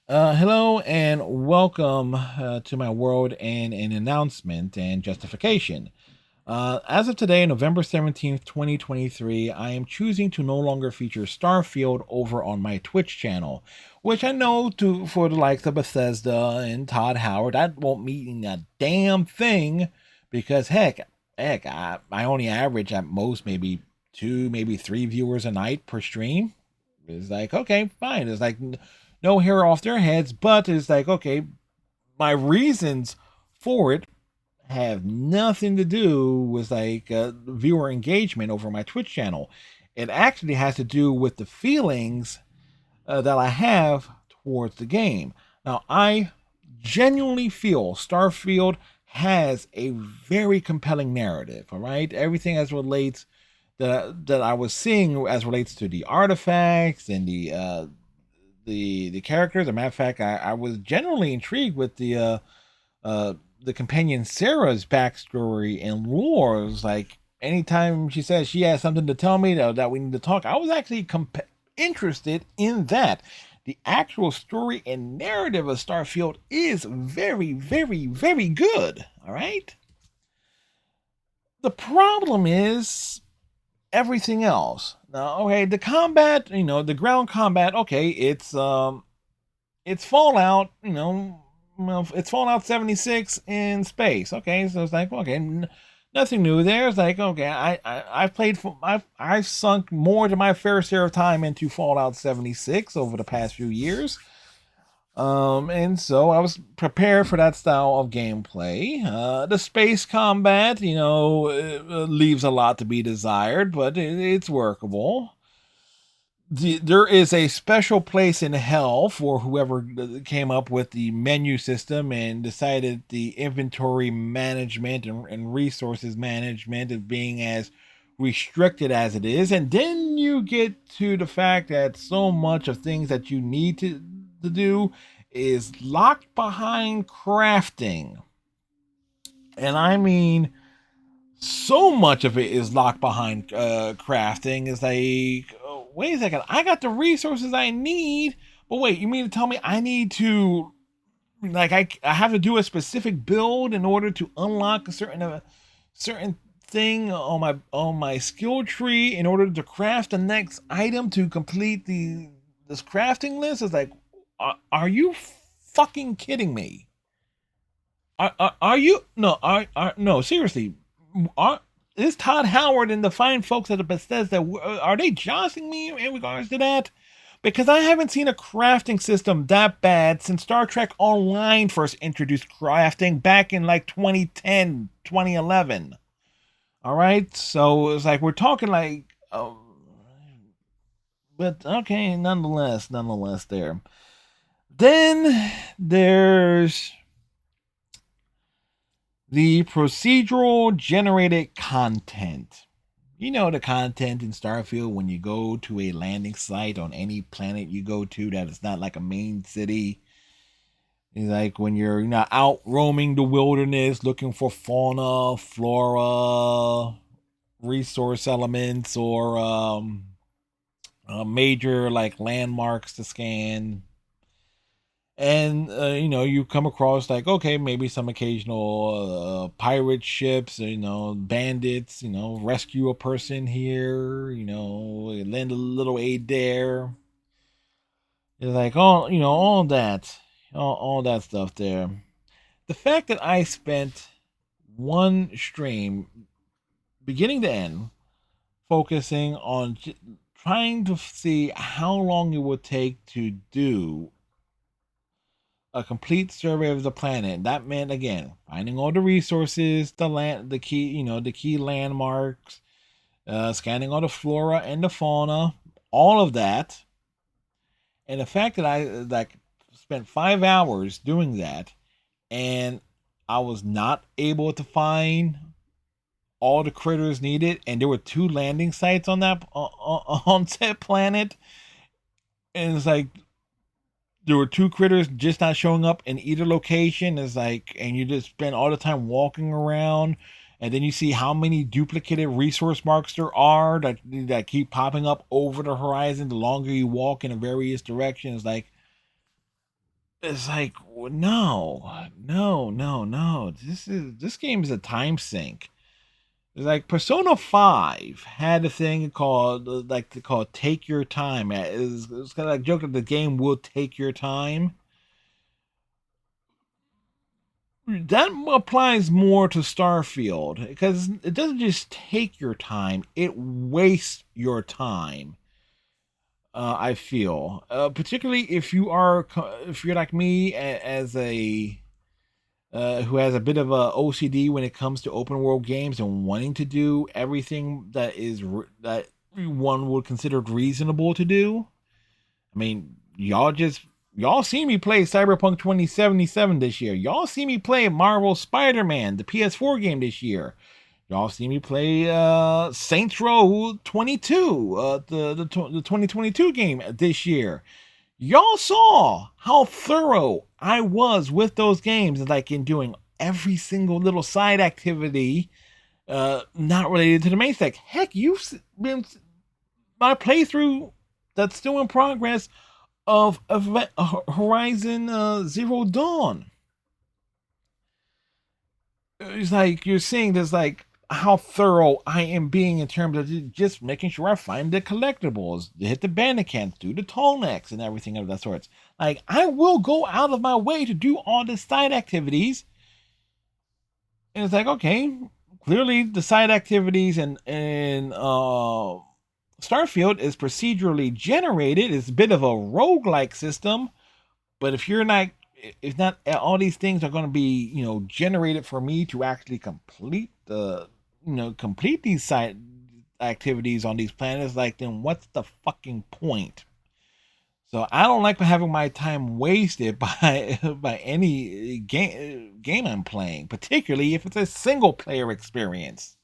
Hello and welcome to my world and an announcement and justification. As of today, November 17th, 2023, I am choosing to no longer feature Starfield over on my Twitch channel, which I know for the likes of Bethesda and Todd Howard, that won't mean a damn thing because I only average at most maybe two, maybe three viewers a night per stream. It's like, okay, fine. It's like no hair off their heads, but it's like, okay, my reasons for it have nothing to do with like viewer engagement over my Twitch channel. It actually has to do with the feelings that I have towards the game. Now, I genuinely feel Starfield has a very compelling narrative. All right, everything as relates that I was seeing as relates to the artifacts and the characters. As a matter of fact, I was generally intrigued with the companion Sarah's backstory and lore. It was like anytime she says she has something to tell me that we need to talk, I was actually interested in that. The actual story and narrative of Starfield is very, very, very good. All right. The problem is everything else. Now, okay, the combat, the ground combat, okay, it's Fallout, well, it's Fallout 76 in space. Okay, so it's like, okay, nothing new there. It's like, okay, I've played, I've sunk more than my fair share of time into Fallout 76 over the past few years. And so I was prepared for that style of gameplay. The space combat, leaves a lot to be desired, but it's workable. There is a special place in hell for whoever came up with the menu system and decided the inventory management and resources management of being as restricted as it is. And then you get to the fact that so much of things that you need to do is locked behind crafting. And I mean, so much of it is locked behind crafting. Is like, oh, wait a second, I got the resources I need, but wait, you mean to tell me I need to like I have to do a specific build in order to unlock a certain thing on my skill tree in order to craft the next item to complete the this crafting list? Is like, are you fucking kidding me? Are you no, seriously, are is Todd Howard and the fine folks at the Bethesda, are they jostling me in regards to that? Because I haven't seen a crafting system that bad since Star Trek Online first introduced crafting back in like 2010, 2011. All right, so it's like we're talking like, but okay, nonetheless, there. Then there's the procedural generated content. You know the content in Starfield when you go to a landing site on any planet you go to that is not like a main city. It's like when you're out roaming the wilderness looking for fauna, flora, resource elements, or major like landmarks to scan. And you come across like, okay, maybe some occasional pirate ships, bandits, rescue a person here, lend a little aid there. It's like all that stuff there. The fact that I spent one stream beginning to end focusing on trying to see how long it would take to do a complete survey of the planet. That meant again finding all the resources, the land, the key, the key landmarks, scanning all the flora and the fauna, all of that. And the fact that I like spent 5 hours doing that, and I was not able to find all the critters needed, and there were two landing sites on that on said planet, and it's like there were two critters just not showing up in either location. Is like, and you just spend all the time walking around, and then you see how many duplicated resource marks there are that keep popping up over the horizon the longer you walk in various directions. Like, It's like, no, no, no, no. This game is a time sink. It's like Persona 5 had a thing called like they call take your time. It's kind of like joke that the game will take your time. That applies more to Starfield because it doesn't just take your time; it wastes your time. I feel, particularly if you're like me as a who has a bit of a OCD when it comes to open world games and wanting to do everything that one would consider reasonable to do. I mean, y'all see me play Cyberpunk 2077 this year. Y'all see me play Marvel Spider-Man, the PS4 game this year. Y'all see me play Saints Row 22, the 2022 game this year. Y'all saw how thorough I was with those games, like in doing every single little side activity not related to the main stack. Heck, you've been my playthrough that's still in progress of Horizon Zero Dawn. It's like you're seeing this, like how thorough I am being in terms of just making sure I find the collectibles, hit the bandicams, do the tall necks, and everything of that sorts. Like I will go out of my way to do all the side activities, and it's like okay, clearly the side activities and Starfield is procedurally generated. It's a bit of a roguelike system. But if not all these things are going to be, generated for me to actually complete these side activities on these planets, like then what's the fucking point? So I don't like having my time wasted by by any game I'm playing, particularly if it's a single player experience.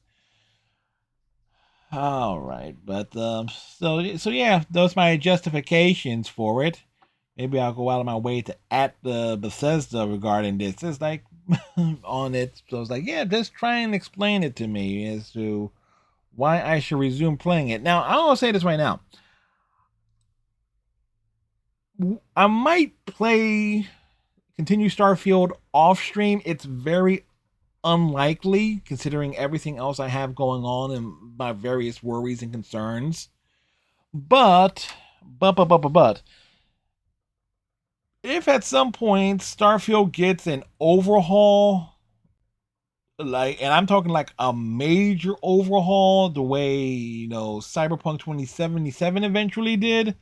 All right, but so yeah, those are my justifications for it. Maybe I'll go out of my way to at the Bethesda regarding this. It's like on it, so it's like, yeah, just try and explain it to me as to why I should resume playing it. Now, I'll say this right now. I might continue Starfield off stream. It's very unlikely considering everything else I have going on and my various worries and concerns. But if at some point Starfield gets an overhaul, like, and I'm talking like a major overhaul, the way Cyberpunk 2077 eventually did,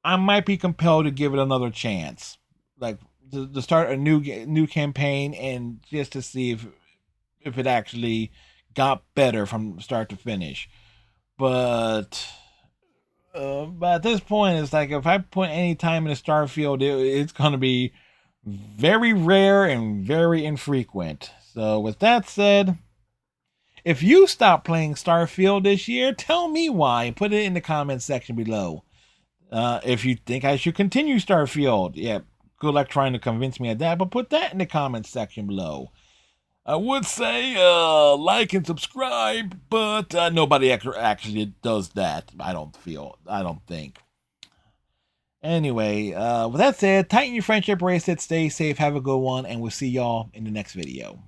I might be compelled to give it another chance, like to start a new campaign and just to see if it actually got better from start to finish. But at this point, it's like if I put any time in a Starfield, it's going to be very rare and very infrequent. So, with that said, if you stop playing Starfield this year, tell me why. Put it in the comments section below. If you think I should continue Starfield, yeah, good luck trying to convince me of that, but put that in the comments section below. I would say like and subscribe, but nobody actually does that. I don't think. Anyway, with that said, tighten your friendship bracelet, stay safe, have a good one, and we'll see y'all in the next video.